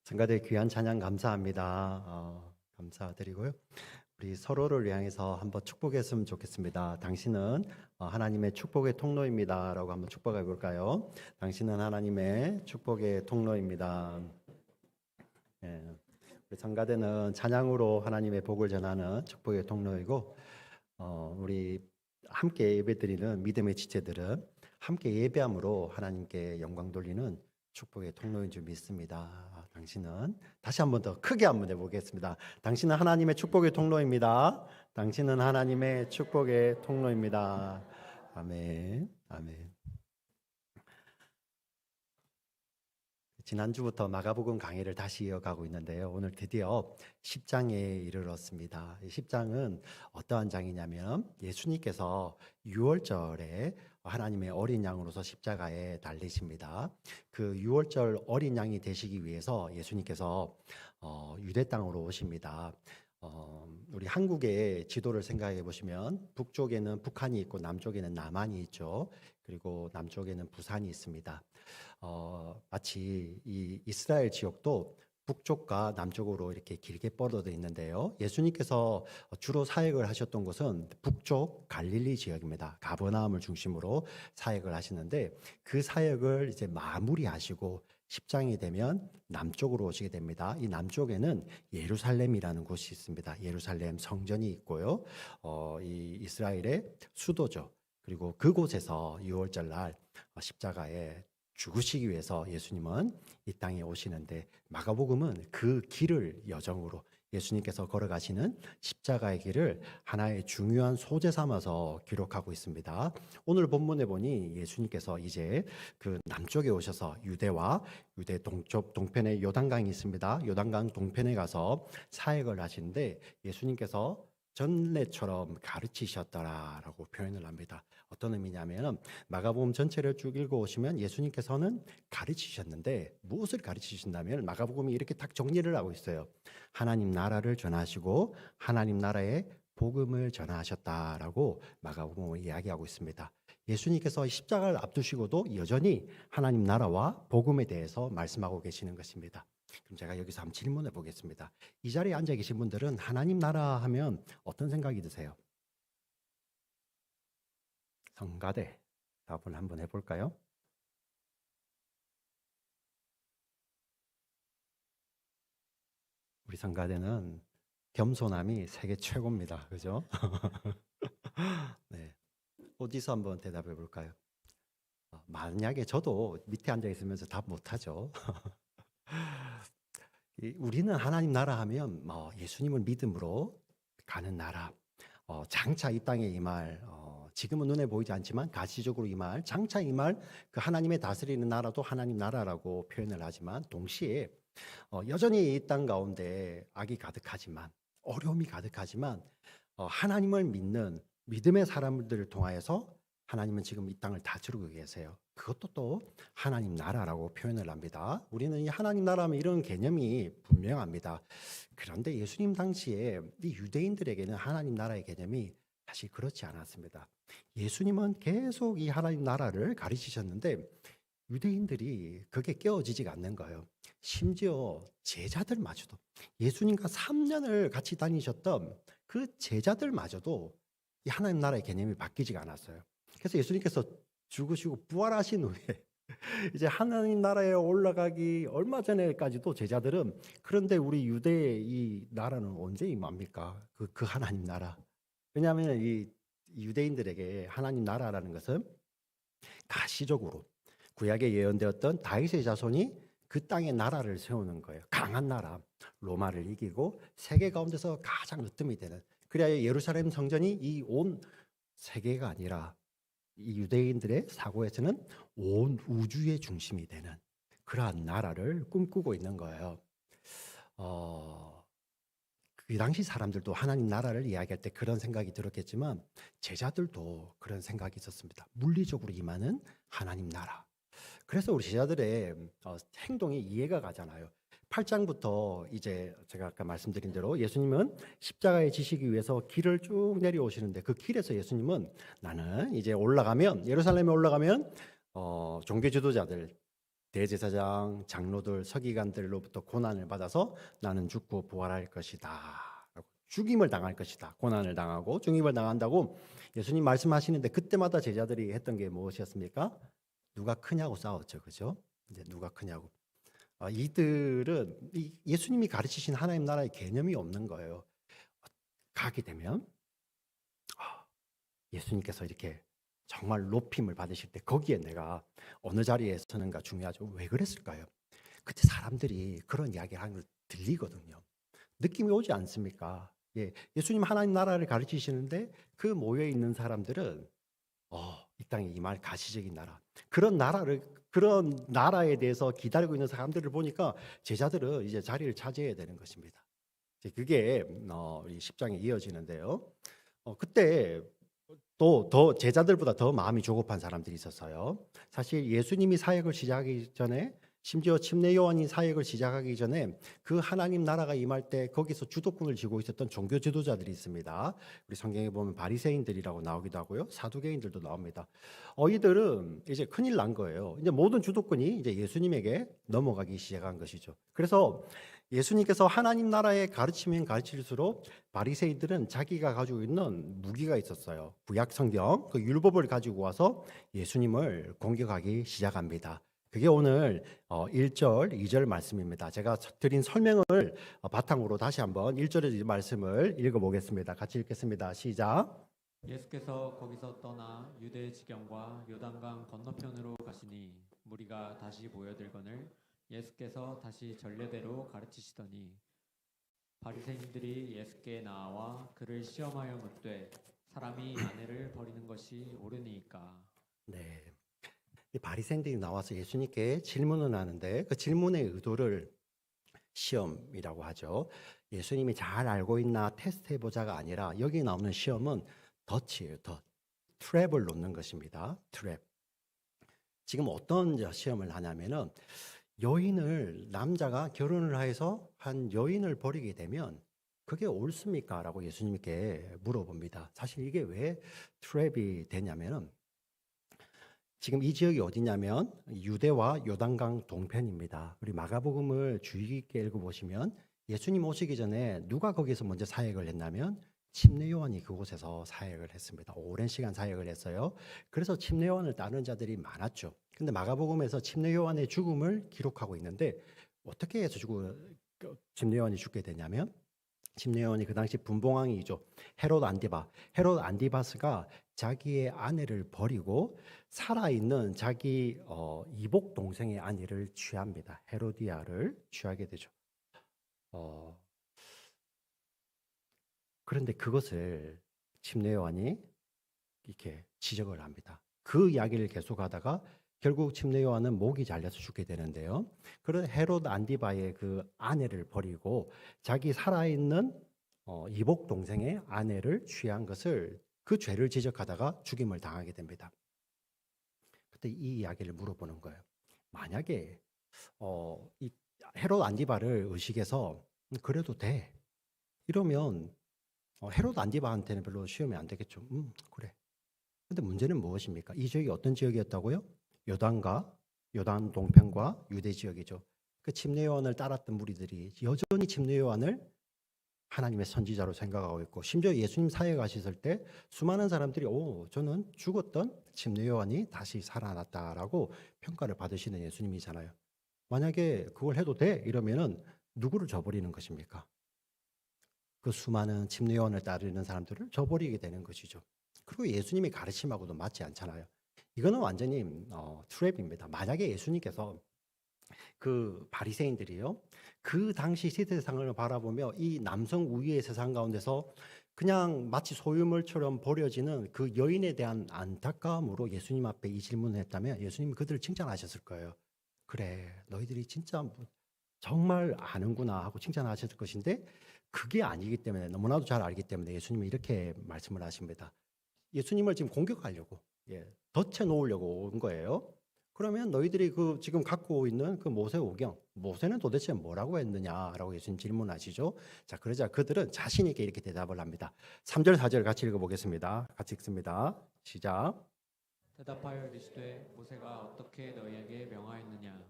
성가대 귀한 찬양 감사합니다. 감사드리고요. 우리 서로를 향해서 한번 축복했으면 좋겠습니다. 당신은 하나님의 축복의 통로입니다라고 한번 축복해 볼까요? 당신은 하나님의 축복의 통로입니다. 예, 우리 성가대는 찬양으로 하나님의 복을 전하는 축복의 통로이고, 우리 함께 예배드리는 믿음의 지체들은 함께 예배함으로 하나님께 영광 돌리는 축복의 통로인 줄 믿습니다. 당신은 다시 한번 더 크게 한번 해보겠습니다. 당신은 하나님의 축복의 통로입니다. 당신은 하나님의 축복의 통로입니다. 아멘. 아멘. 지난주부터 마가복음 강의를 다시 이어가고 있는데요. 오늘 드디어 10장에 이르렀습니다. 10장은 어떠한 장이냐면 예수님께서 6월절에 하나님의 어린 양으로서 십자가에 달리십니다. 그 6월절 어린 양이 되시기 위해서 예수님께서 유대 땅으로 오십니다. 우리 한국의 지도를 생각해 보시면 북쪽에는 북한이 있고 남쪽에는 남한이 있죠. 그리고 남쪽에는 부산이 있습니다. 마치 이 이스라엘 지역도 북쪽과 남쪽으로 이렇게 길게 뻗어져 있는데요. 예수님께서 주로 사역을 하셨던 곳은 북쪽 갈릴리 지역입니다. 가버나움을 중심으로 사역을 하시는데 그 사역을 이제 마무리하시고 10장이 되면 남쪽으로 오시게 됩니다. 이 남쪽에는 예루살렘이라는 곳이 있습니다. 예루살렘 성전이 있고요. 이 이스라엘의 수도죠. 그리고 그곳에서 6월절 날 십자가에 죽으시기 위해서 예수님은 이 땅에 오시는데 마가복음은 그 길을 여정으로 예수님께서 걸어가시는 십자가의 길을 하나의 중요한 소재 삼아서 기록하고 있습니다. 오늘 본문에 보니 예수님께서 이제 그 남쪽에 오셔서 유대와 유대 동쪽 동편에 요단강이 있습니다. 요단강 동편에 가서 사역을 하시는데 예수님께서 전례처럼 가르치셨더라라고 표현을 합니다. 어떤 의미냐면 마가복음 전체를 쭉 읽어오시면 예수님께서는 가르치셨는데 무엇을 가르치신다면 마가복음이 이렇게 딱 정리를 하고 있어요. 하나님 나라를 전하시고 하나님 나라의 복음을 전하셨다라고 마가복음을 이야기하고 있습니다. 예수님께서 십자가를 앞두시고도 여전히 하나님 나라와 복음에 대해서 말씀하고 계시는 것입니다. 그럼 제가 여기서 한번 질문해 보겠습니다. 이 자리에 앉아 계신 분들은 하나님 나라 하면 어떤 생각이 드세요? 성가대 답을 한번 해볼까요? 우리 성가대는 겸손함이 세계 최고입니다. 그죠? 네. 어디서 한번 대답해 볼까요? 만약에 저도 밑에 앉아 있으면서 답 못하죠. 우리는 하나님 나라 하면 예수님을 믿음으로 가는 나라, 장차 이 땅에 임할 지금은 눈에 보이지 않지만 가시적으로 임할 장차 임할 그 하나님의 다스리는 나라도 하나님 나라라고 표현을 하지만 동시에 여전히 이 땅 가운데 악이 가득하지만 어려움이 가득하지만 하나님을 믿는 믿음의 사람들을 통하여서 하나님은 지금 이 땅을 다스리고 계세요. 그것도 또 하나님 나라라고 표현을 합니다. 우리는 이 하나님 나라면 이런 개념이 분명합니다. 그런데 예수님 당시에 이 유대인들에게는 하나님 나라의 개념이 사실 그렇지 않았습니다. 예수님은 계속 이 하나님 나라를 가르치셨는데 유대인들이 그게 깨어지지가 않는 거예요. 심지어 제자들마저도 예수님과 3년을 같이 다니셨던 그 제자들마저도 이 하나님 나라의 개념이 바뀌지가 않았어요. 그래서 예수님께서 죽으시고 부활하신 후에 이제 하나님 나라에 올라가기 얼마 전에까지도 제자들은 그런데 우리 유대의 이 나라는 언제 임합니까? 그 하나님 나라. 왜냐하면 이 유대인들에게 하나님 나라라는 것은 가시적으로 구약에 예언되었던 다윗의 자손이 그 땅에 나라를 세우는 거예요. 강한 나라, 로마를 이기고 세계 가운데서 가장 으뜸이 되는. 그래야 예루살렘 성전이 이 온 세계가 아니라 이 유대인들의 사고에서는 온 우주의 중심이 되는 그러한 나라를 꿈꾸고 있는 거예요. 그 당시 사람들도 하나님 나라를 이야기할 때 그런 생각이 들었겠지만 제자들도 그런 생각이 있었습니다. 물리적으로 임하는 하나님 나라. 그래서 우리 제자들의 행동이 이해가 가잖아요. 8장부터 이제 제가 아까 말씀드린 대로 예수님은 십자가에 지시기 위해서 길을 쭉 내려오시는데 그 길에서 예수님은 나는 이제 올라가면 예루살렘에 올라가면 종교 지도자들 대제사장, 장로들, 서기관들로부터 고난을 받아서 나는 죽고 부활할 것이다. 죽임을 당할 것이다. 고난을 당하고 죽임을 당한다고 예수님 말씀하시는데 그때마다 제자들이 했던 게 무엇이었습니까? 누가 크냐고 싸웠죠. 그죠? 이제 누가 크냐고. 이들은 예수님이 가르치신 하나님 나라의 개념이 없는 거예요. 가게 되면 예수님께서 이렇게 정말 높임을 받으실 때 거기에 내가 어느 자리에 서는가 중요하죠. 왜 그랬을까요? 그때 사람들이 그런 이야기를 하는 걸 들리거든요. 느낌이 오지 않습니까? 예, 예수님 하나님 나라를 가르치시는데 그 모여 있는 사람들은 이 땅에 임할 가시적인 나라, 그런 나라에 대해서 기다리고 있는 사람들을 보니까 제자들은 이제 자리를 차지해야 되는 것입니다. 그게 이 10장에 이어지는데요. 그때 또 더 제자들보다 더 마음이 조급한 사람들이 있었어요. 사실 예수님이 사역을 시작하기 전에 심지어 침례 요한이 사역을 시작하기 전에 그 하나님 나라가 임할 때 거기서 주도권을 쥐고 있었던 종교 지도자들이 있습니다. 우리 성경에 보면 바리새인들이라고 나오기도 하고요. 사두개인들도 나옵니다. 이들은 이제 큰일 난 거예요. 이제 모든 주도권이 이제 예수님에게 넘어가기 시작한 것이죠. 그래서 예수님께서 하나님 나라의 가르치면 가르칠수록 바리새인들은 자기가 가지고 있는 무기가 있었어요. 구약 성경, 그 율법을 가지고 와서 예수님을 공격하기 시작합니다. 그게 오늘 1절, 2절 말씀입니다. 제가 드린 설명을 바탕으로 다시 한번 1절의 말씀을 읽어보겠습니다. 같이 읽겠습니다. 시작. 예수께서 거기서 떠나 유대 지경과 요단강 건너편으로 가시니 무리가 다시 모여들거늘 예수께서 다시 전례대로 가르치시더니 바리새인들이 예수께 나와 그를 시험하여 묻되 사람이 아내를 버리는 것이 옳으니이까. 네. 이 바리새인들이 나와서 예수님께 질문을 하는데 그 질문의 의도를 시험이라고 하죠. 예수님이 잘 알고 있나 테스트해 보자가 아니라 여기 나오는 시험은 덫이에요. 덫. 트랩을 놓는 것입니다. 트랩. 지금 어떤 시험을 하냐면은 남자가 결혼을 해서 한 여인을 버리게 되면 그게 옳습니까? 라고 예수님께 물어봅니다. 사실 이게 왜 트랩이 되냐면은 지금 이 지역이 어디냐면 유대와 요단강 동편입니다. 우리 마가복음을 주의 깊게 읽어보시면 예수님 오시기 전에 누가 거기서 먼저 사역을 했냐면 침례 요한이 그곳에서 사역을 했습니다. 오랜 시간 사역을 했어요. 그래서 침례 요한을 따르는 자들이 많았죠. 근데 마가복음에서 침례 요한의 죽음을 기록하고 있는데 어떻게 해서 침례 요한이 죽게 되냐면 침례 요한이 그 당시 분봉왕이죠. 헤롯 안디바스가 자기의 아내를 버리고 살아있는 자기 이복 동생의 아내를 취합니다. 헤로디아를 취하게 되죠. 그런데 그것을 침례 요한이 이렇게 지적을 합니다. 그 이야기를 계속하다가 결국 침례 요한은 목이 잘려서 죽게 되는데요. 그런 헤롯 안디바의 그 아내를 버리고 자기 살아있는 이복 동생의 아내를 취한 것을 그 죄를 지적하다가 죽임을 당하게 됩니다. 그때 이 이야기를 물어보는 거예요. 만약에 이 헤롯 안디바를 의식해서 그래도 돼 이러면 헤롯 안디바한테는 별로 시험이 안 되겠죠. 그래. 근데 문제는 무엇입니까? 이 지역이 어떤 지역이었다고요? 요단 동편과 유대 지역이죠. 그 침례 요한을 따랐던 무리들이 여전히 침례 요한을 하나님의 선지자로 생각하고 있고 심지어 예수님 사역하셨을 때 수많은 사람들이 저는 죽었던 침례 요한이 다시 살아났다라고 평가를 받으시는 예수님이잖아요. 만약에 그걸 해도 돼 이러면은 누구를 저버리는 것입니까? 그 수많은 침례 요한을 따르는 사람들을 저버리게 되는 것이죠. 그리고 예수님의 가르침하고도 맞지 않잖아요. 이거는 완전히 트랩입니다. 만약에 예수님께서 그 바리새인들이요, 그 당시 시대상을 바라보며 이 남성 우위의 세상 가운데서 그냥 마치 소유물처럼 버려지는 그 여인에 대한 안타까움으로 예수님 앞에 이 질문을 했다면 예수님이 그들을 칭찬하셨을 거예요. 그래, 너희들이 진짜 정말 아는구나 하고 칭찬하셨을 것인데 그게 아니기 때문에 너무나도 잘 알기 때문에 예수님이 이렇게 말씀을 하십니다. 예수님을 지금 공격하려고, 덫에 놓으려고 온 거예요. 그러면 너희들이 그 지금 갖고 있는 그 모세 오경, 모세는 도대체 뭐라고 했느냐라고 예수님 질문하시죠. 자, 그러자 그들은 자신 있게 이렇게 대답을 합니다. 3절, 4절 같이 읽어보겠습니다. 같이 읽습니다. 시작. 대답하여 이르시되 모세가 어떻게 너희에게 명하였느냐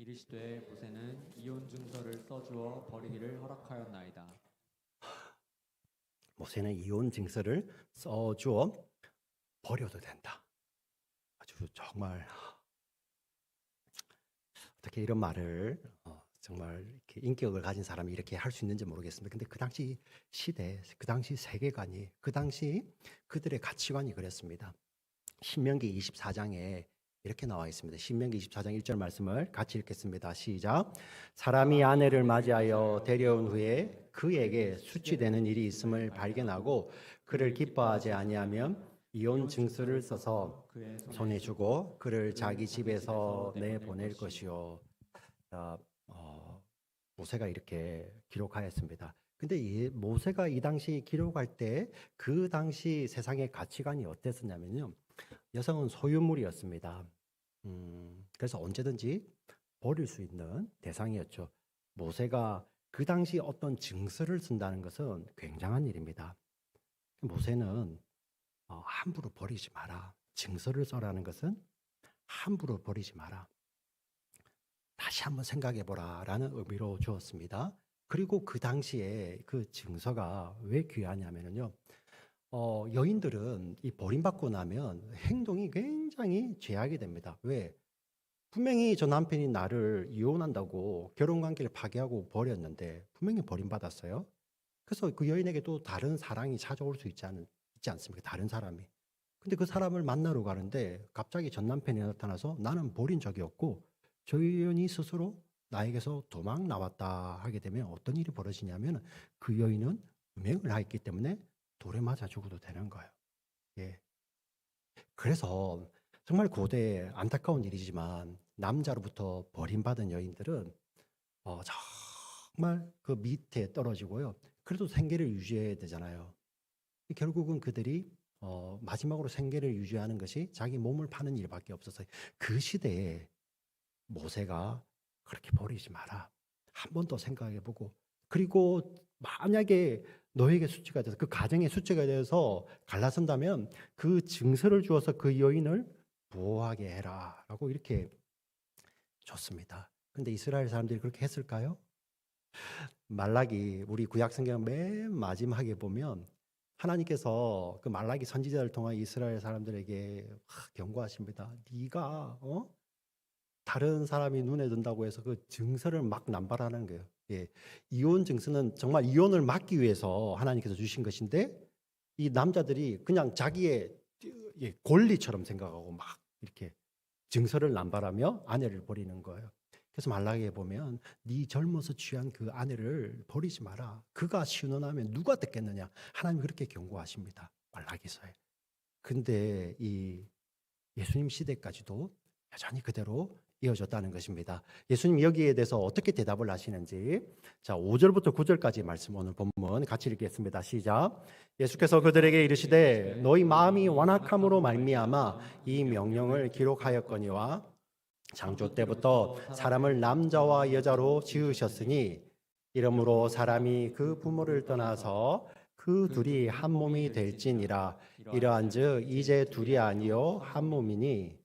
이르시되 모세는 이혼 증서를 써주어 버리기를 허락하였나이다. 모세는 이혼 증서를 써주어 버려도 된다. 아주 정말 어떻게 이런 말을 정말 이렇게 인격을 가진 사람이 이렇게 할 수 있는지 모르겠습니다. 근데 그 당시 시대, 그 당시 세계관이, 그 당시 그들의 가치관이 그랬습니다. 신명기 24장에 이렇게 나와 있습니다. 신명기 24장 1절 말씀을 같이 읽겠습니다. 시작. 사람이 아내를 맞이하여 데려온 후에 그에게 수치되는 일이 있음을 발견하고 그를 기뻐하지 아니하면 이혼 증서를 써서 그의 손에 주고 그를 자기 집에서 내보낼 것이요. 모세가 이렇게 기록하였습니다. 근데 이 모세가 이 당시 기록할 때 그 당시 세상의 가치관이 어땠었냐면요. 여성은 소유물이었습니다. 그래서 언제든지 버릴 수 있는 대상이었죠. 모세가 그 당시 어떤 증서를 쓴다는 것은 굉장한 일입니다. 모세는 함부로 버리지 마라. 증서를 써라는 것은 함부로 버리지 마라. 다시 한번 생각해 보라라는 의미로 주었습니다. 그리고 그 당시에 그 증서가 왜 귀하냐면요. 여인들은 이 버림받고 나면 행동이 굉장히 죄악이 됩니다. 왜? 분명히 저 남편이 나를 이혼한다고 결혼 관계를 파기하고 버렸는데 분명히 버림받았어요. 그래서 그 여인에게 또 다른 사랑이 찾아올 수 있지 않습니까? 다른 사람이. 근데 그 사람을 만나러 가는데 갑자기 전 남편이 나타나서 나는 버린 적이 없고 저 여인이 스스로 나에게서 도망 나왔다 하게 되면 어떤 일이 벌어지냐면 그 여인은 음행을 했기 때문에 돌에 맞아 죽어도 되는 거예요. 예. 그래서 정말 고대 안타까운 일이지만 남자로부터 버림받은 여인들은 정말 그 밑에 떨어지고요. 그래도 생계를 유지해야 되잖아요. 결국은 그들이 마지막으로 생계를 유지하는 것이 자기 몸을 파는 일밖에 없었어요. 그 시대에 모세가 그렇게 버리지 마라. 한 번 더 생각해보고 그리고 만약에 너에게 수치가 돼서 그 가정의 수치가 돼서 갈라선다면 그 증서를 주어서 그 여인을 보호하게 해라라고 이렇게 줬습니다. 근데 이스라엘 사람들이 그렇게 했을까요? 말라기 우리 구약 성경 맨 마지막에 보면 하나님께서 그 말라기 선지자를 통해 이스라엘 사람들에게 경고하십니다. 네가 다른 사람이 눈에 든다고 해서 그 증서를 막 남발하는 거예요. 예. 이혼 증서는 정말 이혼을 막기 위해서 하나님께서 주신 것인데 이 남자들이 그냥 자기의 권리처럼 생각하고 막 이렇게 증서를 남발하며 아내를 버리는 거예요. 그래서 말라기에 보면 네 젊어서 취한 그 아내를 버리지 마라. 그가 신원하면 누가 듣겠느냐. 하나님 그렇게 경고하십니다. 말라기서에. 근데 이 예수님 시대까지도 여전히 그대로 이어졌다는 것입니다. 예수님 여기에 대해서 어떻게 대답을 하시는지 자 5절부터 9절까지 말씀 오늘 본문 같이 읽겠습니다. 시작. 예수께서 그들에게 이르시되 너희 마음이 완악함으로 말미암아 이 명령을 기록하였거니와 창조 때부터 사람을 남자와 여자로 지으셨으니 이러므로 사람이 그 부모를 떠나서 그 둘이 한 몸이 될지니라. 이러한즉 이제 둘이 아니요 한 몸이니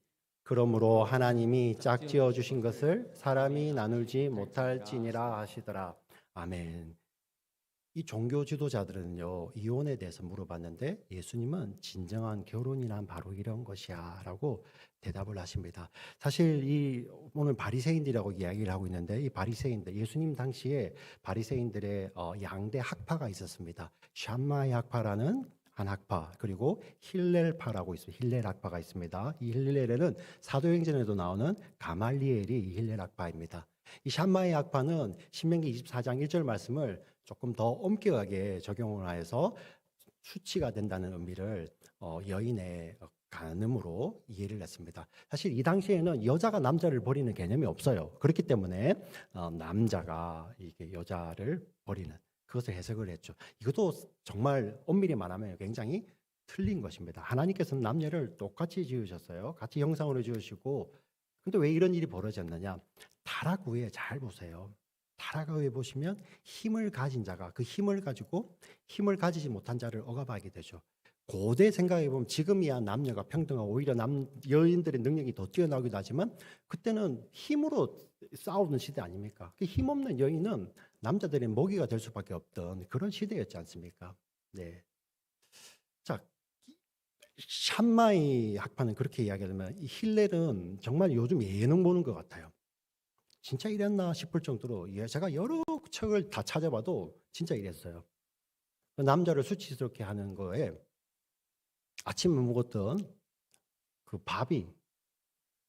그러므로 하나님이 짝지어 주신 것을 사람이 나누지 못할지니라 하시더라. 아멘. 이 종교 지도자들은요 이혼에 대해서 물어봤는데 예수님은 진정한 결혼이란 바로 이런 것이야라고 대답을 하십니다. 사실 이 오늘 바리새인들이라고 이야기를 하고 있는데 이 바리새인들 예수님 당시에 바리새인들의 양대 학파가 있었습니다. 샴마이 학파라는 한 학파 그리고 힐렐파라고 있어요. 힐렐 학파가 있습니다. 이 힐렐은 사도행전에도 나오는 가말리엘이 이 힐렐 학파입니다. 이 샴마이 학파는 신명기 24장 1절 말씀을 조금 더 엄격하게 적용을 해서 수치가 된다는 의미를 여인의 간음으로 이해를 했습니다. 사실 이 당시에는 여자가 남자를 버리는 개념이 없어요. 그렇기 때문에 남자가 이게 여자를 버리는 그것을 해석을 했죠. 이것도 정말 엄밀히 말하면 굉장히 틀린 것입니다. 하나님께서는 남녀를 똑같이 지으셨어요. 같이 형상으로 지으시고 근데 왜 이런 일이 벌어졌느냐? 타락 후에 잘 보세요. 타락 후에 보시면 힘을 가진 자가 그 힘을 가지고 힘을 가지지 못한 자를 억압하게 되죠. 고대 생각해 보면 지금이야 남녀가 평등하고 오히려 여인들의 능력이 더 뛰어나기도 하지만 그때는 힘으로 싸우는 시대 아닙니까? 그 힘없는 여인은 남자들의 먹이가 될 수밖에 없던 그런 시대였지 않습니까? 네. 자, 샴마이 학파는 그렇게 이야기하면 이 힐렐은 정말 요즘 예능 보는 것 같아요. 진짜 이랬나 싶을 정도로 제가 여러 책을 다 찾아봐도 진짜 이랬어요. 남자를 수치스럽게 하는 거에 아침에 먹었던 그 밥이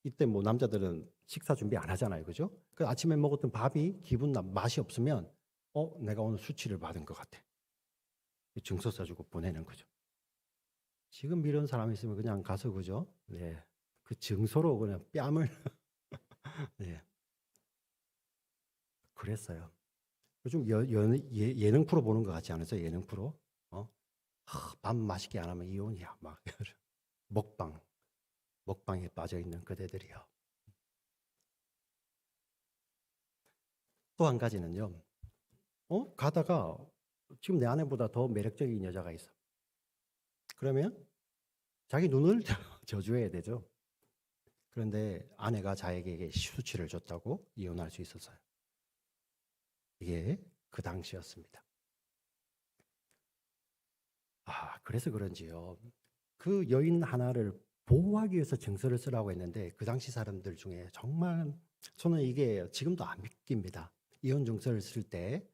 이때 뭐 남자들은 식사 준비 안 하잖아요, 그죠? 그 아침에 먹었던 밥이 맛이 없으면 내가 오늘 수치를 받은 것 같아. 증서 써주고 보내는 거죠. 지금 이런 사람이 있으면 그냥 가서 그죠? 네, 그 증서로 그냥 뺨을 네, 그랬어요. 요즘 예능 프로 보는 것 같지 않으세요? 예능 프로? 밥 맛있게 안 하면 이혼이야. 막 먹방에 빠져 있는 그대들이요. 또 한 가지는요. 가다가 지금 내 아내보다 더 매력적인 여자가 있어. 그러면 자기 눈을 저주해야 되죠. 그런데 아내가 자에게 수치를 줬다고 이혼할 수 있었어요. 이게 그 당시였습니다. 그래서 그런지요. 그 여인 하나를 보호하기 위해서 증서를 쓰라고 했는데 그 당시 사람들 중에 정말 저는 이게 지금도 안 믿깁니다. 이혼 증서를 쓸 때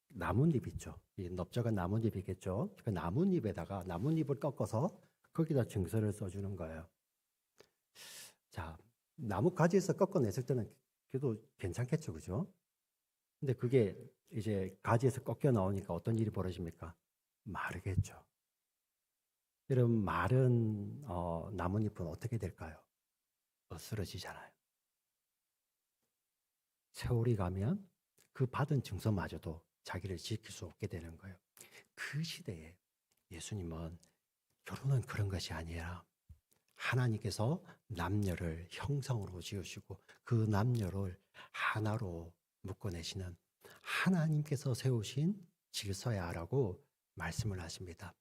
나뭇잎 있죠. 이 넓적한 나뭇잎이겠죠. 그 나뭇잎을 꺾어서 거기다 증서를 써주는 거예요. 자, 나무 가지에서 꺾어냈을 때는 그래도 괜찮겠죠, 그죠? 근데 그게 이제 가지에서 꺾여 나오니까 어떤 일이 벌어집니까? 마르겠죠. 여러분, 마른 나뭇잎은 어떻게 될까요? 쓰러지잖아요. 세월이 가면 그 받은 증서마저도 자기를 지킬 수 없게 되는 거예요. 그 시대에 예수님은 결혼은 그런 것이 아니라 하나님께서 남녀를 형상으로 지으시고 그 남녀를 하나로 묶어내시는 하나님께서 세우신 질서야라고 말씀을 하십니다.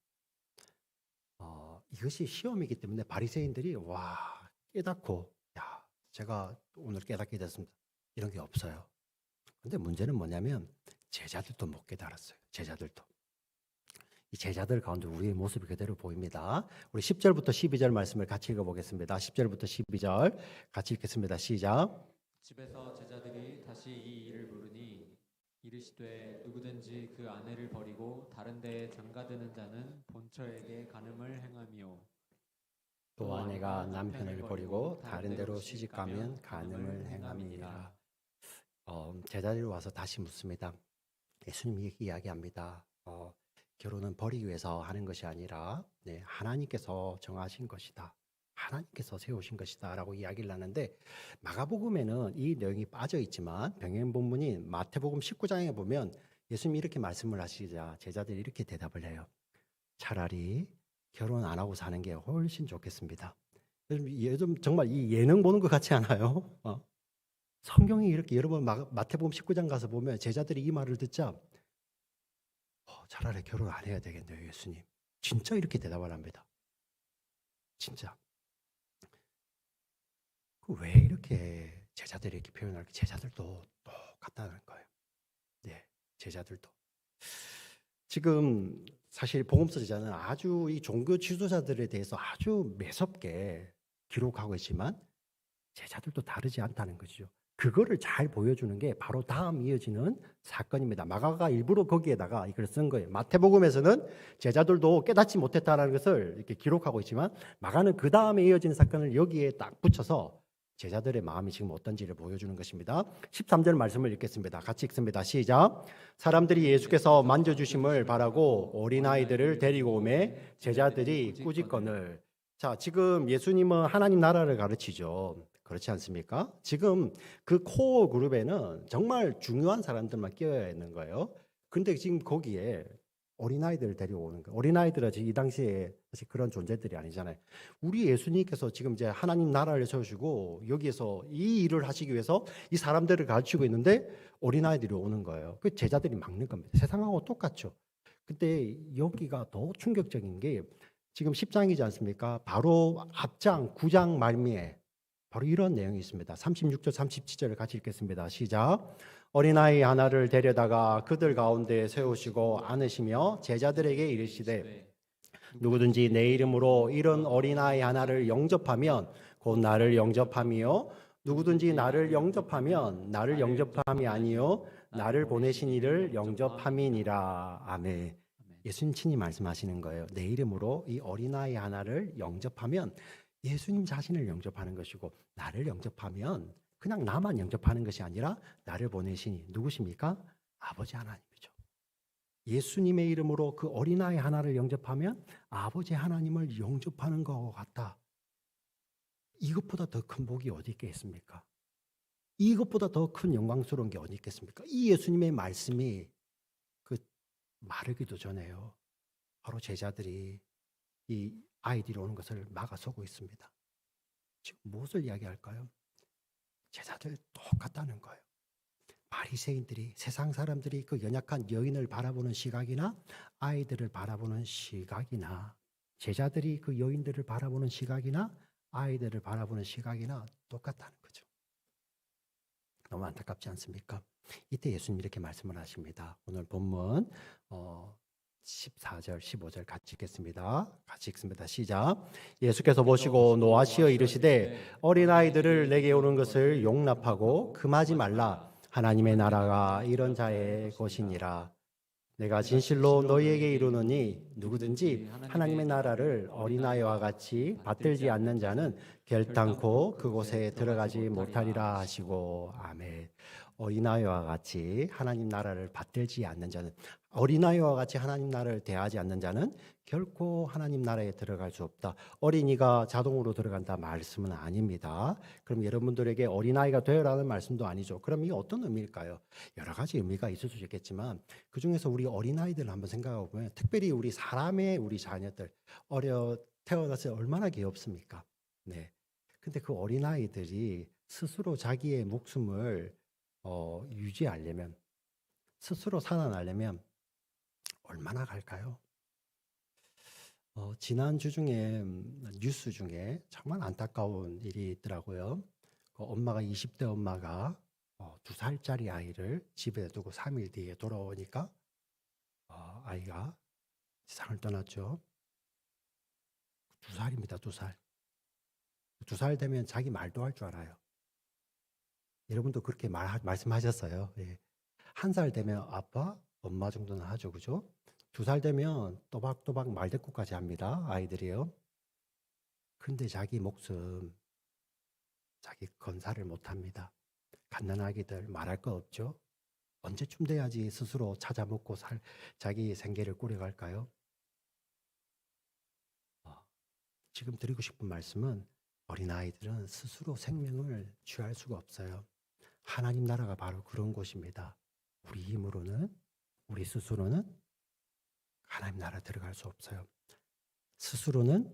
이것이 시험이기 때문에 바리새인들이 깨닫고 제가 오늘 깨닫게 됐습니다. 이런 게 없어요. 근데 문제는 뭐냐면 제자들도 못 깨달았어요. 제자들도. 이 제자들 가운데 우리의 모습이 그대로 보입니다. 우리 10절부터 12절 말씀을 같이 읽어보겠습니다. 10절부터 12절 같이 읽겠습니다. 시작. 집에서 제자들이 다시 이 일을 물으니 이르시되 누구든지 그 아내를 버리고 다른 데에 장가드는 자는 본처에게 간음을 행함이요 또 아내가 남편을 버리고 다른 데로 시집가면 간음을 행함이니라. 제자들이 와서 다시 묻습니다. 예수님이 이야기합니다. 결혼은 버리기 위해서 하는 것이 아니라 하나님께서 정하신 것이다. 하나님께서 세우신 것이다 라고 이야기를 하는데 마가복음에는 이 내용이 빠져 있지만 병행본문인 마태복음 19장에 보면 예수님이 이렇게 말씀을 하시자 제자들이 이렇게 대답을 해요. 차라리 결혼 안 하고 사는 게 훨씬 좋겠습니다. 요즘 정말 이 예능 보는 것 같지 않아요? 성경이 이렇게 여러분 마태복음 19장 가서 보면 제자들이 이 말을 듣자 차라리 결혼 안 해야 되겠네요, 예수님. 진짜 이렇게 대답을 합니다. 진짜. 왜 이렇게 제자들이 이렇게 표현할까? 제자들도 똑같다는 거예요. 네, 제자들도. 지금 사실 복음서 제자는 아주 이 종교 지도자들에 대해서 아주 매섭게 기록하고 있지만 제자들도 다르지 않다는 것이죠. 그거를 잘 보여주는 게 바로 다음 이어지는 사건입니다. 마가가 일부러 거기에다가 이걸 쓴 거예요. 마태복음에서는 제자들도 깨닫지 못했다는 것을 이렇게 기록하고 있지만 마가는 그 다음에 이어지는 사건을 여기에 딱 붙여서 제자들의 마음이 지금 어떤지를 보여주는 것입니다. 13절 말씀을 읽겠습니다. 같이 읽습니다. 시작. 사람들이 예수께서 만져주심을 바라고 어린아이들을 데리고 오매 제자들이 꾸짖거늘. 자, 지금 예수님은 하나님 나라를 가르치죠. 그렇지 않습니까? 지금 그 코어 그룹에는 정말 중요한 사람들만 끼어야 있는 거예요. 근데 지금 거기에 어린아이들을 데려오는 거예요. 어린아이들은 이 당시에 사실 그런 존재들이 아니잖아요. 우리 예수님께서 지금 이제 하나님 나라를 세우시고 여기에서 이 일을 하시기 위해서 이 사람들을 가르치고 있는데 어린아이들이 오는 거예요. 그 제자들이 막는 겁니다. 세상하고 똑같죠. 근데 여기가 더 충격적인 게 지금 10장이지 않습니까? 바로 앞장 9장 말미에 바로 이런 내용이 있습니다. 36절 37절을 같이 읽겠습니다. 시작. 어린아이 하나를 데려다가 그들 가운데 세우시고 안으시며 제자들에게 이르시되 누구든지 내 이름으로 이런 어린아이 하나를 영접하면 곧 나를 영접함이요 누구든지 나를 영접하면 나를 영접함이 아니요 나를 보내신 이를 영접함이니라. 아멘. 예수님 친히 말씀하시는 거예요. 내 이름으로 이 어린아이 하나를 영접하면 예수님 자신을 영접하는 것이고, 나를 영접하면 그냥 나만 영접하는 것이 아니라 나를 보내시니 누구십니까? 아버지 하나님이죠. 예수님의 이름으로 그 어린아이 하나를 영접하면 아버지 하나님을 영접하는 것 같다. 이것보다 더 큰 복이 어디 있겠습니까? 이것보다 더 큰 영광스러운 게 어디 있겠습니까? 이 예수님의 말씀이 그 마르기도 전에요. 바로 제자들이 이 아이들이 오는 것을 막아서고 있습니다. 지금 무엇을 이야기할까요? 제자들 똑같다는 거예요. 바리새인들이, 세상 사람들이 그 연약한 여인을 바라보는 시각이나 아이들을 바라보는 시각이나, 제자들이 그 여인들을 바라보는 시각이나 아이들을 바라보는 시각이나 똑같다는 거죠. 너무 안타깝지 않습니까? 이때 예수님 이렇게 말씀을 하십니다. 오늘 본문 14절 15절 같이 읽겠습니다. 같이 읽습니다. 시작. 예수께서 보시고 노하시어 이르시되 어린아이들을 내게 오는 것을 용납하고 금하지 말라. 하나님의 나라가 이런 자의 것이니라. 내가 진실로 너희에게 이르노니 누구든지 하나님의 나라를 어린아이와 같이 받들지 않는 자는 결단코 그곳에 들어가지 못하리라 하시고. 아멘. 어린아이와 같이 하나님 나라를 받들지 않는 자는, 어린아이와 같이 하나님 나라를 대하지 않는 자는 결코 하나님 나라에 들어갈 수 없다. 어린이가 자동으로 들어간다 말씀은 아닙니다. 그럼 여러분들에게 어린아이가 되어라는 말씀도 아니죠. 그럼 이게 어떤 의미일까요? 여러 가지 의미가 있을 수 있겠지만 그중에서 우리 어린아이들을 한번 생각해 보면, 특별히 우리 사람의 우리 자녀들 태어났을 때 얼마나 귀엽습니까? 네. 근데 그 어린아이들이 스스로 자기의 목숨을 유지하려면, 스스로 살아나려면 얼마나 갈까요? 지난주 중에 뉴스 중에 정말 안타까운 일이 있더라고요. 그 엄마가 20대 엄마가 2살짜리 아이를 집에 두고 3일 뒤에 돌아오니까 아이가 세상을 떠났죠. 2살입니다. 2살. 2살 되면 자기 말도 할 줄 알아요. 여러분도 그렇게 말씀하셨어요. 예. 1살 되면 아빠, 엄마 정도는 하죠. 그죠? 2살 되면 또박또박 말대꾸까지 합니다. 아이들이요. 근데 자기 목숨, 자기 건사를 못합니다. 갓난아기들 말할 거 없죠? 언제쯤 돼야지 스스로 찾아 먹고 자기 생계를 꾸려갈까요? 지금 드리고 싶은 말씀은, 어린아이들은 스스로 생명을 취할 수가 없어요. 하나님 나라가 바로 그런 곳입니다. 우리 힘으로는, 우리 스스로는 하나님 나라 들어갈 수 없어요. 스스로는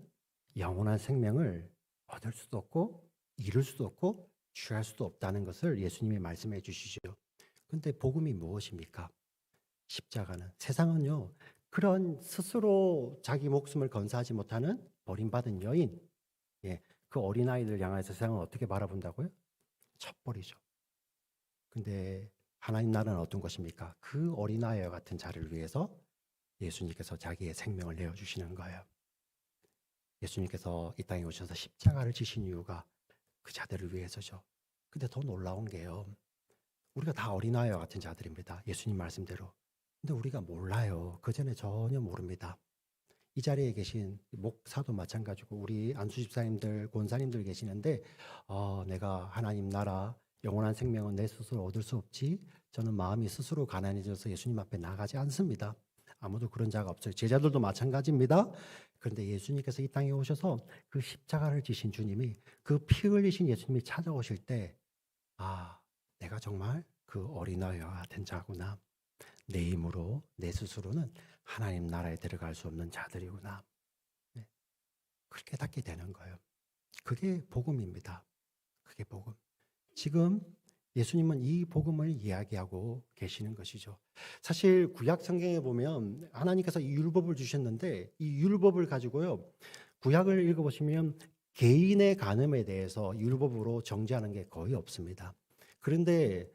영원한 생명을 얻을 수도 없고 이룰 수도 없고 취할 수도 없다는 것을 예수님이 말씀해 주시죠. 근데 복음이 무엇입니까? 십자가는, 세상은요, 그런 스스로 자기 목숨을 건사하지 못하는 버림받은 여인, 그 어린아이들 향해서 세상은 어떻게 바라본다고요? 첩벌이죠. 근데 하나님 나라는 어떤 것입니까? 그 어린아이와 같은 자를 위해서 예수님께서 자기의 생명을 내어주시는 거예요. 예수님께서 이 땅에 오셔서 십자가를 지신 이유가 그 자들을 위해서죠. 근데 더 놀라운 게요, 우리가 다 어린아이와 같은 자들입니다. 예수님 말씀대로. 근데 우리가 몰라요. 그 전에 전혀 모릅니다. 이 자리에 계신 목사도 마찬가지고 우리 안수 집사님들, 권사님들 계시는데 내가 하나님 나라 영원한 생명은 내 스스로 얻을 수 없지, 저는 마음이 스스로 가난해져서 예수님 앞에 나가지 않습니다. 아무도 그런 자가 없어요. 제자들도 마찬가지입니다. 그런데 예수님께서 이 땅에 오셔서 그 십자가를 지신 주님이, 그 피 흘리신 예수님이 찾아오실 때, 내가 정말 그 어린아이와 같은 자구나. 내 힘으로, 내 스스로는 하나님 나라에 들어갈 수 없는 자들이구나. 그렇게 깨닫게 되는 거예요. 그게 복음입니다. 그게 복음. 지금 예수님은 이 복음을 이야기하고 계시는 것이죠. 사실 구약 성경에 보면 하나님께서 이 율법을 주셨는데 이 율법을 가지고요. 구약을 읽어보시면 개인의 간음에 대해서 율법으로 정죄하는 게 거의 없습니다. 그런데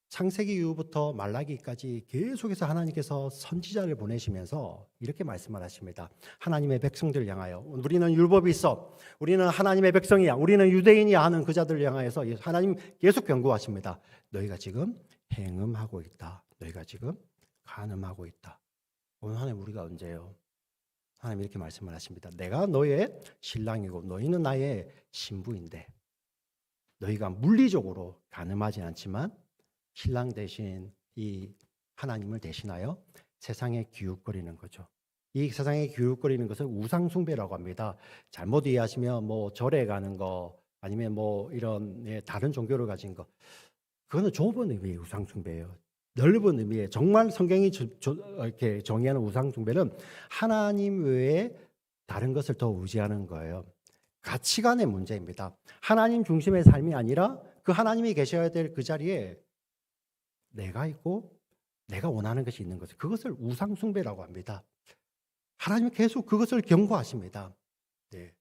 창세기 이후부터 말라기까지 계속해서 하나님께서 선지자를 보내시면서 이렇게 말씀을 하십니다. 하나님의 백성들 향하여 우리는 율법이 있어. 우리는 하나님의 백성이야. 우리는 유대인이야 하는 그 자들을 향하여서 하나님 계속 경고하십니다. 너희가 지금 행음하고 있다. 너희가 지금 간음하고 있다. 오늘 하나님 우리가 언제요? 하나님 이렇게 말씀을 하십니다. 내가 너의 신랑이고 너희는 나의 신부인데 너희가 물리적으로 간음하지 않지만 신랑 대신 이 하나님을 대신하여 세상에 기웃거리는 거죠. 이 세상에 기웃거리는 것을 우상숭배라고 합니다. 잘못 이해하시면 뭐 절에 가는 거 아니면 뭐 이런 다른 종교를 가진 거 그거는 좁은 의미의 우상숭배예요. 넓은 의미의 정말 성경이 이렇게 정의하는 우상숭배는 하나님 외에 다른 것을 더 의지하는 거예요. 가치관의 문제입니다. 하나님 중심의 삶이 아니라 그 하나님이 계셔야 될 그 자리에 내가 있고 내가 원하는 것이 있는 것을 그것을 우상숭배라고 합니다. 하나님은 계속 그것을 경고하십니다. 네.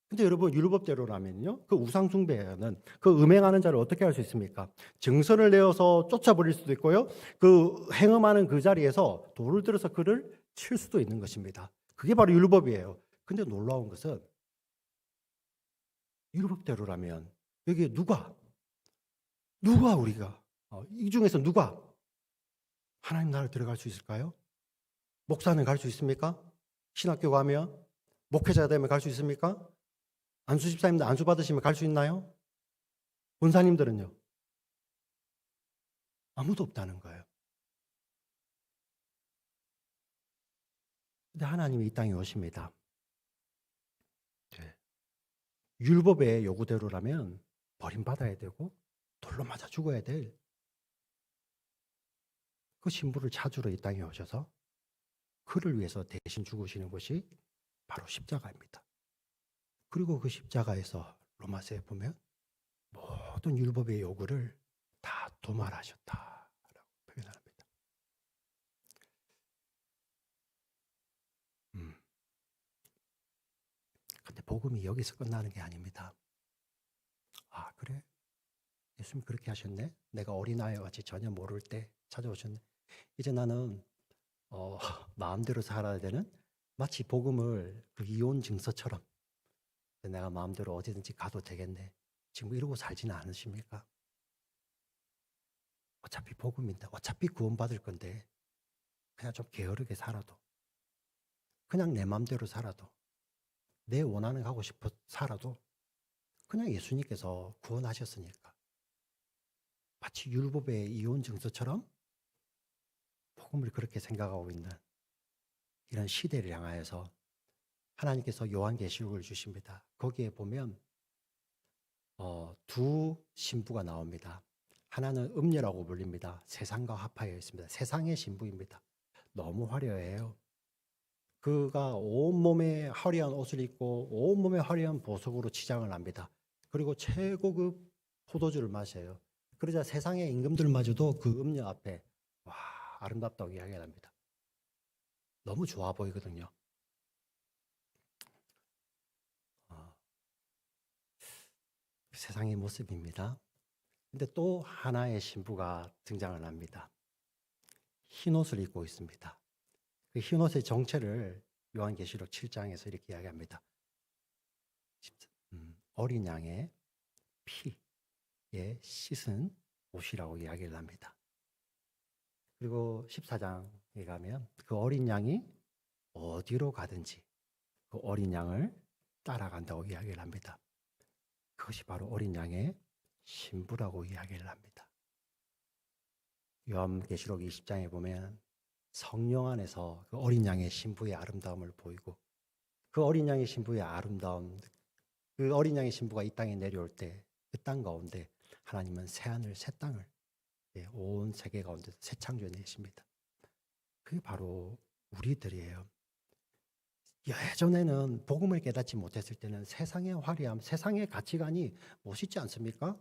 근데 여러분 율법대로라면요. 그 우상숭배는 그 음행하는 자를 어떻게 할 수 있습니까? 증서를 내어서 쫓아버릴 수도 있고요. 그 행음하는 그 자리에서 돌을 들어서 그를 칠 수도 있는 것입니다. 그게 바로 율법이에요. 근데 놀라운 것은 율법대로라면 여기 누가 우리가 이 중에서 누가 하나님 나라를 들어갈 수 있을까요? 목사는 갈 수 있습니까? 신학교 가면 목회자 되면 갈 수 있습니까? 안수 집사님들 안수 받으시면 갈 수 있나요? 권사님들은요? 아무도 없다는 거예요. 근데 하나님이 이 땅에 오십니다. 네. 율법의 요구대로라면 버림받아야 되고 돌로 맞아 죽어야 될 그 신부를 찾으러 이 땅에 오셔서 그를 위해서 대신 죽으시는 것이 바로 십자가입니다. 그리고 그 십자가에서 로마서에 보면 모든 율법의 요구를 다 도말하셨다라고 표현합니다. 근데 복음이 여기서 끝나는 게 아닙니다. 아, 그래? 예수님 그렇게 하셨네? 내가 어린아이와 같이 전혀 모를 때 찾아오셨네. 이제 나는 마음대로 살아야 되는 마치 복음을 그 이혼 증서처럼 내가 마음대로 어디든지 가도 되겠네. 지금 이러고 살지는 않으십니까? 어차피 복음인데 어차피 구원받을 건데 그냥 좀 게으르게 살아도 그냥 내 마음대로 살아도 내 원하는 거 하고 싶어 살아도 그냥 예수님께서 구원하셨으니까 마치 율법의 이혼 증서처럼 복음을 그렇게 생각하고 있는 이런 시대를 향하여서 하나님께서 요한계시록을 주십니다. 거기에 보면 두 신부가 나옵니다. 하나는 음녀라고 불립니다. 세상과 합하여 있습니다. 세상의 신부입니다. 너무 화려해요. 그가 온몸에 화려한 옷을 입고 온몸에 화려한 보석으로 치장을 합니다. 그리고 최고급 포도주를 마셔요. 그러자 세상의 임금들마저도 그 음녀 앞에 와 아름답다고 이야기를 합니다. 너무 좋아 보이거든요. 세상의 모습입니다. 근데 또 하나의 신부가 등장을 합니다. 흰 옷을 입고 있습니다. 그 흰 옷의 정체를 요한계시록 7장에서 이렇게 이야기합니다. 어린 양의 피에 씻은 옷이라고 이야기를 합니다. 그리고 14장에 가면 그 어린 양이 어디로 가든지 그 어린 양을 따라간다고 이야기를 합니다. 그것이 바로 어린 양의 신부라고 이야기를 합니다. 요한계시록 20장에 보면 성령 안에서 그 어린 양의 신부의 아름다움을 보이고 그 어린 양의 신부의 아름다움, 그 어린 양의 신부가 이 땅에 내려올 때 그 땅 가운데 하나님은 새하늘 새 땅을 온 세계 가운데 새 창조해 내십니다. 그게 바로 우리들이에요. 예전에는 복음을 깨닫지 못했을 때는 세상의 화려함, 세상의 가치관이 멋있지 않습니까?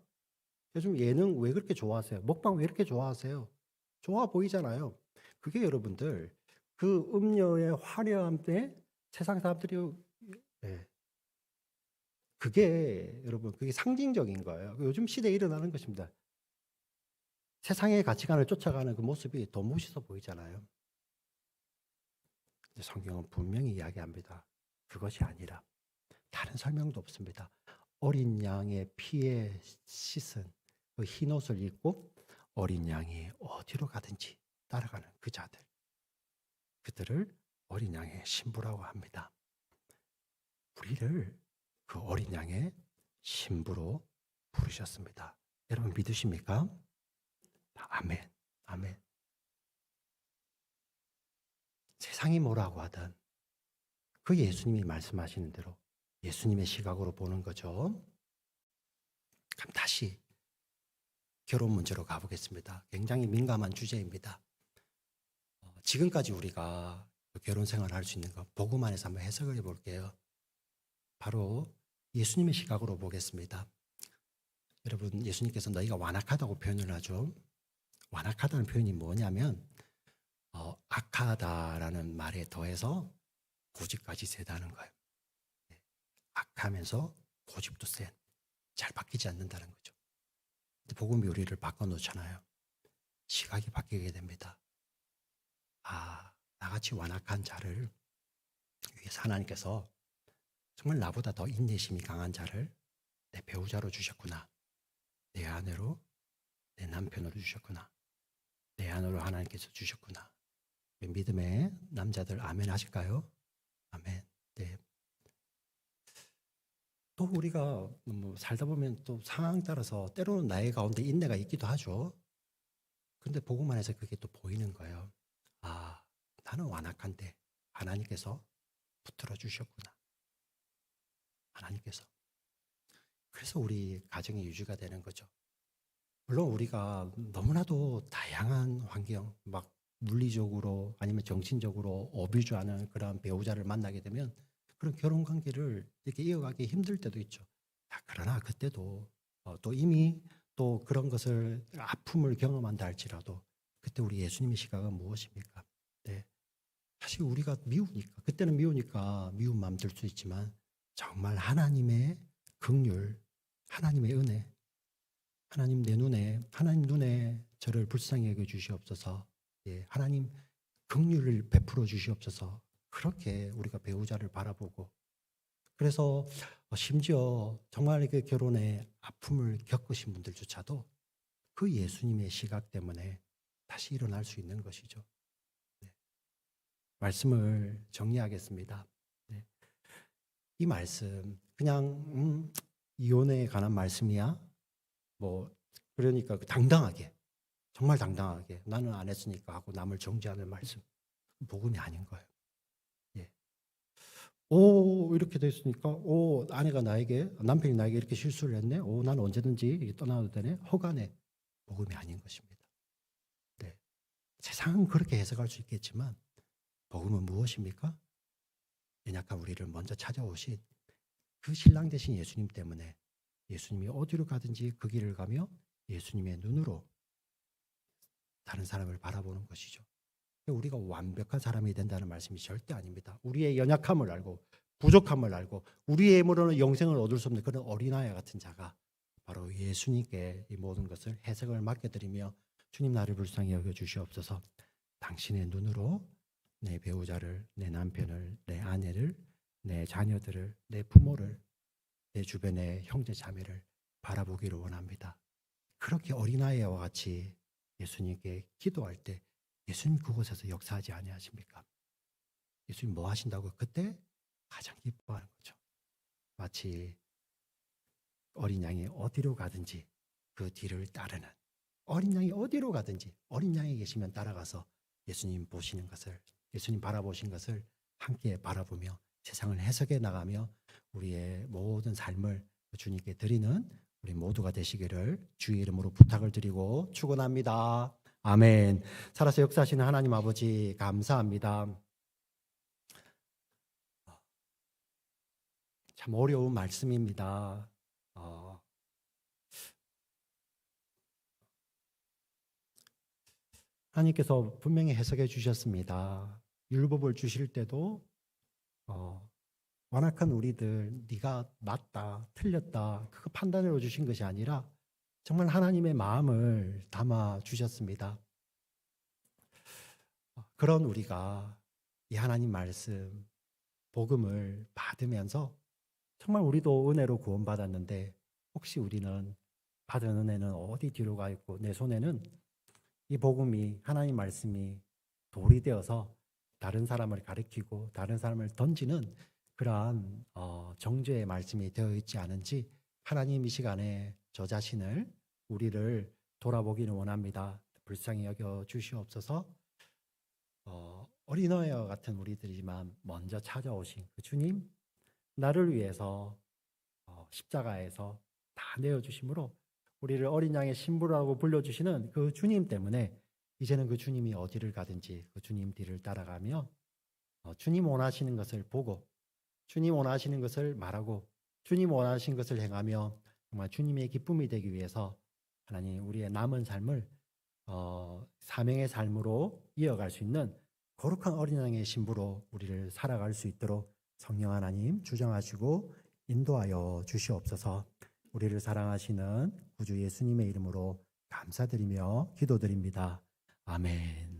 요즘 예능 왜 그렇게 좋아하세요? 먹방 왜 이렇게 좋아하세요? 좋아 보이잖아요. 그게 여러분들 그 음료의 화려함 때 세상 사람들이 예, 그게 여러분 그게 상징적인 거예요. 요즘 시대에 일어나는 것입니다. 세상의 가치관을 쫓아가는 그 모습이 더 멋있어 보이잖아요. 근데 성경은 분명히 이야기합니다. 그것이 아니라 다른 설명도 없습니다. 어린 양의 피에 씻은 그 흰 옷을 입고 어린 양이 어디로 가든지 따라가는 그 자들, 그들을 어린 양의 신부라고 합니다. 우리를 그 어린 양의 신부로 부르셨습니다. 여러분 믿으십니까? 아멘, 아멘. 세상이 뭐라고 하든 그 예수님이 말씀하시는 대로 예수님의 시각으로 보는 거죠. 그럼 다시 결혼 문제로 가보겠습니다. 굉장히 민감한 주제입니다. 지금까지 우리가 결혼 생활을 할 수 있는 것, 복음 안에서 한번 해석을 해볼게요. 바로 예수님의 시각으로 보겠습니다. 여러분, 예수님께서 너희가 완악하다고 표현을 하죠. 완악하다는 표현이 뭐냐면 악하다라는 말에 더해서 고집까지 세다는 거예요. 악하면서 고집도 센, 잘 바뀌지 않는다는 거죠. 복음이 우리를 바꿔놓잖아요. 시각이 바뀌게 됩니다. 아, 나같이 완악한 자를 위해서 하나님께서 정말 나보다 더 인내심이 강한 자를 내 배우자로 주셨구나. 내 아내로, 내 남편으로 주셨구나. 내 아내로 하나님께서 주셨구나. 믿음의 남자들 아멘 하실까요? 아멘. 네. 또 우리가 살다 보면 또 상황 따라서 때로는 나의 가운데 인내가 있기도 하죠. 근데 복음 안에서 그게 또 보이는 거예요. 아, 나는 완악한데 하나님께서 붙들어 주셨구나. 하나님께서. 그래서 우리 가정이 유지가 되는 거죠. 물론 우리가 너무나도 다양한 환경, 막 물리적으로 아니면 정신적으로 어뷰즈하는 그런 배우자를 만나게 되면 그런 결혼 관계를 이렇게 이어가기 힘들 때도 있죠. 그러나 그때도 또 이미 또 그런 것을 아픔을 경험한다 할지라도 그때 우리 예수님의 시각은 무엇입니까? 네. 사실 우리가 미우니까 그때는 미우니까 미운 마음 들 수 있지만 정말 하나님의 긍휼, 하나님의 은혜, 하나님 내 눈에 하나님 눈에 저를 불쌍히 여겨 주시옵소서. 예, 하나님 긍휼을 베풀어 주시옵소서. 그렇게 우리가 배우자를 바라보고 그래서 심지어 정말 그 결혼에 아픔을 겪으신 분들조차도 그 예수님의 시각 때문에 다시 일어날 수 있는 것이죠. 네. 말씀을 정리하겠습니다. 네. 이 말씀 그냥 이혼에 관한 말씀이야? 뭐 그러니까 당당하게 정말 당당하게 나는 안 했으니까 하고 남을 정죄하는 말씀 복음이 아닌 거예요. 예. 오 이렇게 됐으니까 오 아내가 나에게 남편이 나에게 이렇게 실수를 했네. 오 난 언제든지 떠나도 되네. 허간해 복음이 아닌 것입니다. 네. 세상은 그렇게 해석할 수 있겠지만 복음은 무엇입니까? 연약한 우리를 먼저 찾아오신 그 신랑 되신 예수님 때문에 예수님이 어디로 가든지 그 길을 가며 예수님의 눈으로 다른 사람을 바라보는 것이죠. 우리가 완벽한 사람이 된다는 말씀이 절대 아닙니다. 우리의 연약함을 알고 부족함을 알고 우리의 힘으로는 영생을 얻을 수 없는 그런 어린아이 같은 자가 바로 예수님께 이 모든 것을 해석을 맡겨드리며 주님 나를 불쌍히 여겨 주시옵소서. 당신의 눈으로 내 배우자를, 내 남편을, 내 아내를, 내 자녀들을, 내 부모를, 내 주변의 형제 자매를 바라보기를 원합니다. 그렇게 어린아이와 같이 예수님께 기도할 때 예수님 그곳에서 역사하지 아니하십니까? 예수님 뭐 하신다고? 그때 가장 기뻐하는 거죠. 마치 어린 양이 어디로 가든지 그 뒤를 따르는 어린 양이 어디로 가든지 어린 양이 계시면 따라가서 예수님 보시는 것을 예수님 바라보신 것을 함께 바라보며 세상을 해석해 나가며 우리의 모든 삶을 주님께 드리는 우리 모두가 되시기를 주의 이름으로 부탁을 드리고 축원합니다. 아멘. 살아서 역사하시는 하나님 아버지 감사합니다. 참 어려운 말씀입니다. 하나님께서 분명히 해석해 주셨습니다. 율법을 주실 때도 완악한 우리들 네가 맞다, 틀렸다 그거 판단으로 주신 것이 아니라 정말 하나님의 마음을 담아 주셨습니다. 그런 우리가 이 하나님 말씀, 복음을 받으면서 정말 우리도 은혜로 구원받았는데 혹시 우리는 받은 은혜는 어디 뒤로 가 있고 내 손에는 이 복음이 하나님 말씀이 돌이 되어서 다른 사람을 가리키고 다른 사람을 던지는 그러한 정죄의 말씀이 되어 있지 않은지 하나님 이 시간에 저 자신을 우리를 돌아보기를 원합니다. 불쌍히 여겨 주시옵소서. 어린아이와 같은 우리들이지만 먼저 찾아오신 그 주님, 나를 위해서 십자가에서 다 내어주심으로 우리를 어린 양의 신부라고 불러주시는 그 주님 때문에 이제는 그 주님이 어디를 가든지 그 주님 뒤를 따라가며 주님 원하시는 것을 보고 주님 원하시는 것을 말하고 주님 원하시는 것을 행하며 정말 주님의 기쁨이 되기 위해서 하나님 우리의 남은 삶을 사명의 삶으로 이어갈 수 있는 거룩한 어린 양의 신부로 우리를 살아갈 수 있도록 성령 하나님 주장하시고 인도하여 주시옵소서. 우리를 사랑하시는 구주 예수님의 이름으로 감사드리며 기도드립니다. 아멘.